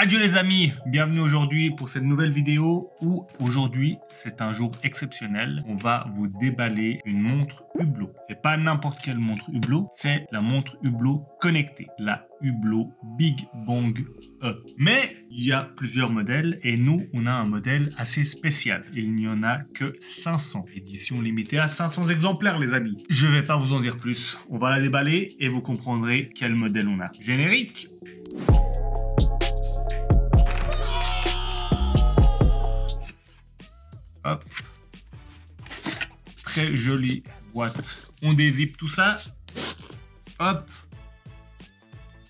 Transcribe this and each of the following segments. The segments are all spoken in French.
Adieu les amis, bienvenue aujourd'hui pour cette nouvelle vidéo où aujourd'hui c'est un jour exceptionnel. On va vous déballer une montre Hublot. C'est pas n'importe quelle montre Hublot, c'est la montre Hublot connectée, la Hublot Big Bang E. Mais il y a plusieurs modèles et nous on a un modèle assez spécial. Il n'y en a que 500. Édition limitée à 500 exemplaires les amis. Je vais pas vous en dire plus. On va la déballer et vous comprendrez quel modèle on a. Générique. Hop. Très jolie boîte. On dézippe tout ça. Hop.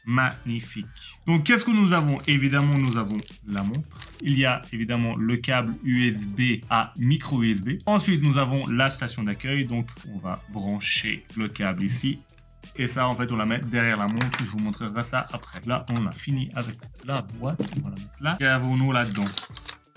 Magnifique. Donc, qu'est-ce que nous avons? Évidemment, nous avons la montre. Il y a évidemment le câble USB à micro USB. Ensuite, nous avons la station d'accueil. Donc, on va brancher le câble ici. Et ça, en fait, on la met derrière la montre. Je vous montrerai ça après. Là, on a fini avec la boîte. On va la mettre là. Qu'avons-nous là-dedans?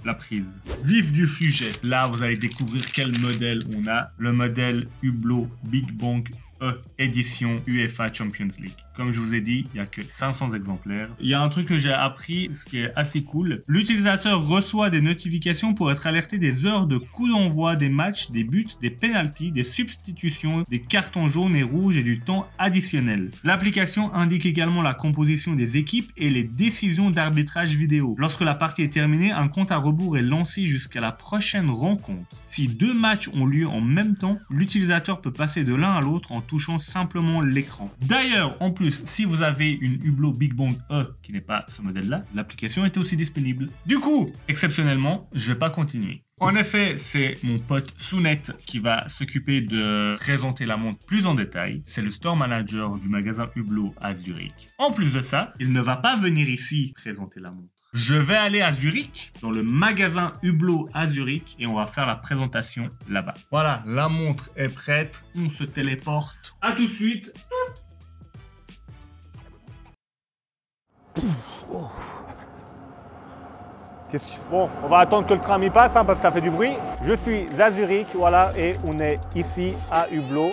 La prise. Vif du sujet. Là, vous allez découvrir quel modèle on a. Le modèle Hublot Big Bang E, édition UEFA Champions League. Comme je vous ai dit, il n'y a que 500 exemplaires. Il y a un truc que j'ai appris, ce qui est assez cool. L'utilisateur reçoit des notifications pour être alerté des heures de coup d'envoi des matchs, des buts, des pénaltys, des substitutions, des cartons jaunes et rouges et du temps additionnel. L'application indique également la composition des équipes et les décisions d'arbitrage vidéo. Lorsque la partie est terminée, un compte à rebours est lancé jusqu'à la prochaine rencontre. Si deux matchs ont lieu en même temps, l'utilisateur peut passer de l'un à l'autre en touchant simplement l'écran. D'ailleurs, en plus, si vous avez une Hublot Big Bang E qui n'est pas ce modèle-là, l'application est aussi disponible. Du coup, exceptionnellement, je vais pas continuer. En effet, c'est mon pote Sounet qui va s'occuper de présenter la montre plus en détail. C'est le store manager du magasin Hublot à Zurich. En plus de ça, il ne va pas venir ici présenter la montre. Je vais aller à Zurich, dans le magasin Hublot à Zurich, et on va faire la présentation là-bas. Voilà, la montre est prête. On se téléporte. À tout de suite. Bon, on va attendre que le tram y passe parce que ça fait du bruit. Je suis à Zurich, voilà, et on est ici à Hublot.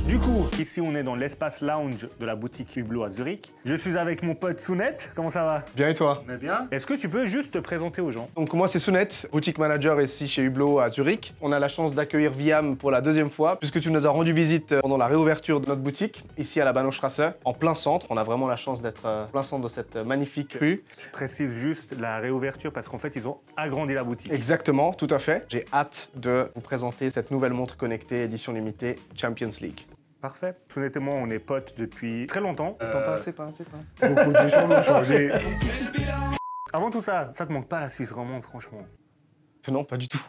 Du coup, ici on est dans l'espace lounge de la boutique Hublot à Zurich. Je suis avec mon pote Sounet. Comment ça va? Bien et toi? On est bien. Est-ce que tu peux juste te présenter aux gens? Donc moi c'est Sounet, boutique manager ici chez Hublot à Zurich. On a la chance d'accueillir Viam pour la deuxième fois puisque tu nous as rendu visite pendant la réouverture de notre boutique ici à la Bahnhofstrasse, en plein centre. On a vraiment la chance d'être plein centre de cette magnifique rue. Je précise juste la réouverture parce qu'en fait ils ont agrandi la boutique. Exactement, tout à fait. J'ai hâte de vous présenter cette nouvelle montre connectée édition limitée Champions League. Parfait. Sounet et moi, on est potes depuis très longtemps. Pas assez. Beaucoup de choses ont changé. Avant tout ça, ça te manque pas la Suisse romande, franchement? Non, pas du tout.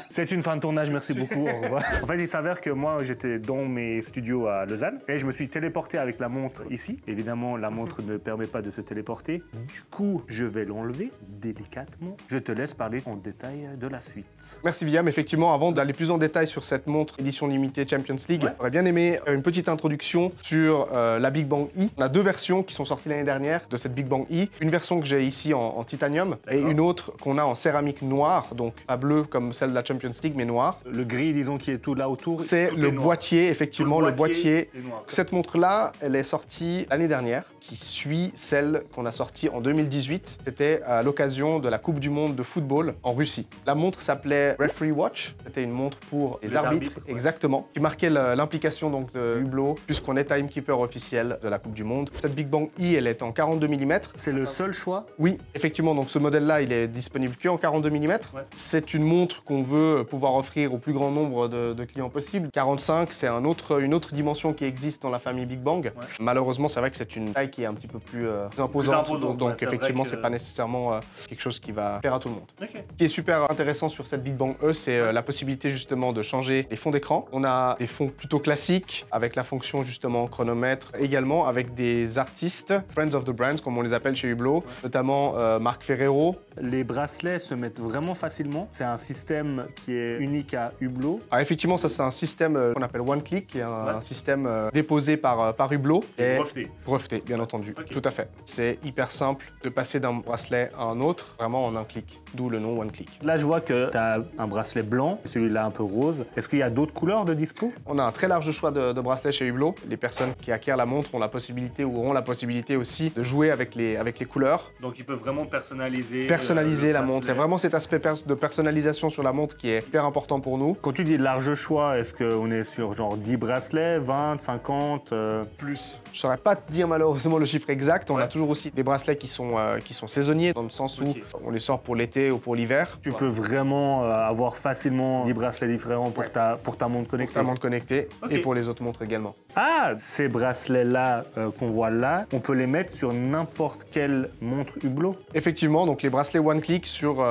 C'est une fin de tournage, merci beaucoup, au revoir. En fait, il s'avère que moi, j'étais dans mes studios à Lausanne et je me suis téléporté avec la montre ici. Évidemment, la montre ne permet pas de se téléporter. Du coup, je vais l'enlever délicatement. Je te laisse parler en détail de la suite. Merci Viam. Effectivement, avant d'aller plus en détail sur cette montre édition limitée Champions League, j'aurais bien aimé une petite introduction sur la Big Bang E. On a deux versions qui sont sorties l'année dernière de cette Big Bang E. Une version que j'ai ici en titanium et une autre qu'on a en céramique noire. Donc pas bleu comme celle de la Champions League, mais noir. Le gris, disons, qui est tout là autour. C'est le boîtier, effectivement, le boîtier. Noir. Cette montre-là, elle est sortie l'année dernière, qui suit celle qu'on a sortie en 2018. C'était à l'occasion de la Coupe du Monde de football en Russie. La montre s'appelait Referee Watch. C'était une montre pour les arbitres, ouais. Exactement, qui marquait l'implication donc de Hublot, puisqu'on est timekeeper officiel de la Coupe du Monde. Cette Big Bang E, elle est en 42 mm. C'est le seul choix? Oui, effectivement. Donc ce modèle-là, il est disponible qu'en 42 mm. Ouais. C'est une montre qu'on veut pouvoir offrir au plus grand nombre de clients possible. 45, c'est une autre dimension qui existe dans la famille Big Bang. Ouais. Malheureusement, c'est vrai que c'est une taille qui est un petit peu plus imposante. Donc ouais, effectivement, c'est pas nécessairement quelque chose qui va plaire à tout le monde. Okay. Ce qui est super intéressant sur cette Big Bang E, c'est la possibilité justement de changer les fonds d'écran. On a des fonds plutôt classiques avec la fonction justement chronomètre, également avec des artistes, Friends of the Brands comme on les appelle chez Hublot, ouais. Notamment Marc Ferrero. Les bracelets se mettent vraiment facilement. C'est un système qui est unique à Hublot. Alors effectivement, ça c'est un système qu'on appelle One Click, qui est un système déposé par Hublot. Et breveté, bien entendu. Okay. Tout à fait. C'est hyper simple de passer d'un bracelet à un autre, vraiment en un clic. D'où le nom One Click. Là, je vois que tu as un bracelet blanc, celui-là un peu rose. Est-ce qu'il y a d'autres couleurs de dispo? On a un très large choix de bracelets chez Hublot. Les personnes qui acquièrent la montre ont la possibilité ou auront la possibilité aussi de jouer avec les couleurs. Donc ils peuvent vraiment personnaliser la montre. Il y a vraiment cet aspect de personnalisation sur la montre qui est hyper important pour nous. Quand tu dis large choix, est-ce qu'on est sur genre 10 bracelets, 20, 50 Plus. Je ne saurais pas te dire malheureusement le chiffre exact. On a toujours aussi des bracelets qui sont saisonniers, dans le sens où on les sort pour l'été ou pour l'hiver. Tu peux vraiment avoir facilement 10 bracelets différents pour ta montre connectée. Pour ta montre connectée et pour les autres montres également. Ah, ces bracelets-là qu'on voit là, on peut les mettre sur n'importe quelle montre Hublot? Effectivement, donc les bracelets One Click,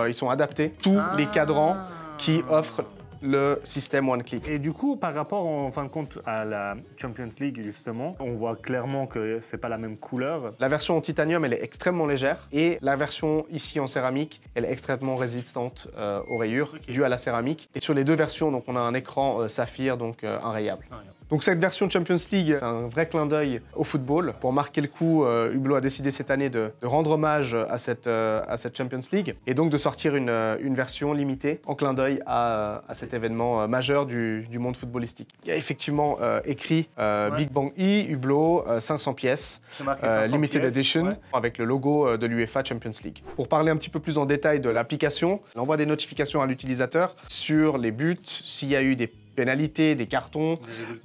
ils sont adaptés. Tous les cadrans qui offrent le système One Click. Et du coup, par rapport en fin de compte à la Champions League, justement, on voit clairement que c'est pas la même couleur. La version en titanium, elle est extrêmement légère et la version ici en céramique, elle est extrêmement résistante aux rayures dues à la céramique. Et sur les deux versions, donc on a un écran saphir, donc inrayable. Donc cette version Champions League, c'est un vrai clin d'œil au football. Pour marquer le coup, Hublot a décidé cette année de rendre hommage à cette Champions League et donc de sortir une version limitée en clin d'œil à cet événement majeur du monde footballistique. Il y a effectivement écrit Big Bang E, Hublot, 500 pièces, 500 Limited pièces, Edition, avec le logo de l'UEFA Champions League. Pour parler un petit peu plus en détail de l'application, elle envoie des notifications à l'utilisateur sur les buts, s'il y a eu des pénalités, des cartons,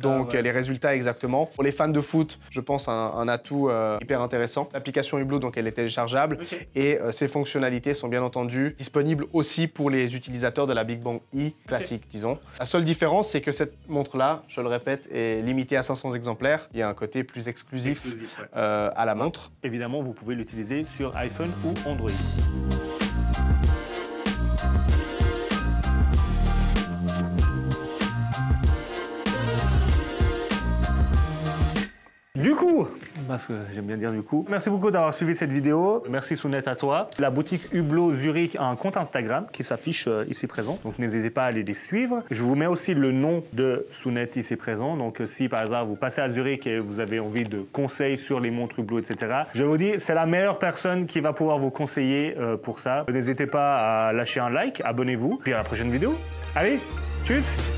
les résultats exactement. Pour les fans de foot, je pense un atout hyper intéressant. L'application Hublot, donc elle est téléchargeable et ses fonctionnalités sont bien entendu disponibles aussi pour les utilisateurs de la Big Bang E classique, disons. La seule différence, c'est que cette montre-là, je le répète, est limitée à 500 exemplaires. Il y a un côté plus exclusif à la montre. Évidemment, vous pouvez l'utiliser sur iPhone ou Android. Du coup, parce que j'aime bien dire du coup, merci beaucoup d'avoir suivi cette vidéo. Merci Sounette à toi. La boutique Hublot Zurich a un compte Instagram qui s'affiche ici présent. Donc n'hésitez pas à aller les suivre. Je vous mets aussi le nom de Sounette ici présent. Donc si par hasard vous passez à Zurich et vous avez envie de conseils sur les montres Hublot, etc. Je vous dis, c'est la meilleure personne qui va pouvoir vous conseiller pour ça. N'hésitez pas à lâcher un like, abonnez-vous. Puis à la prochaine vidéo. Allez, tchuss!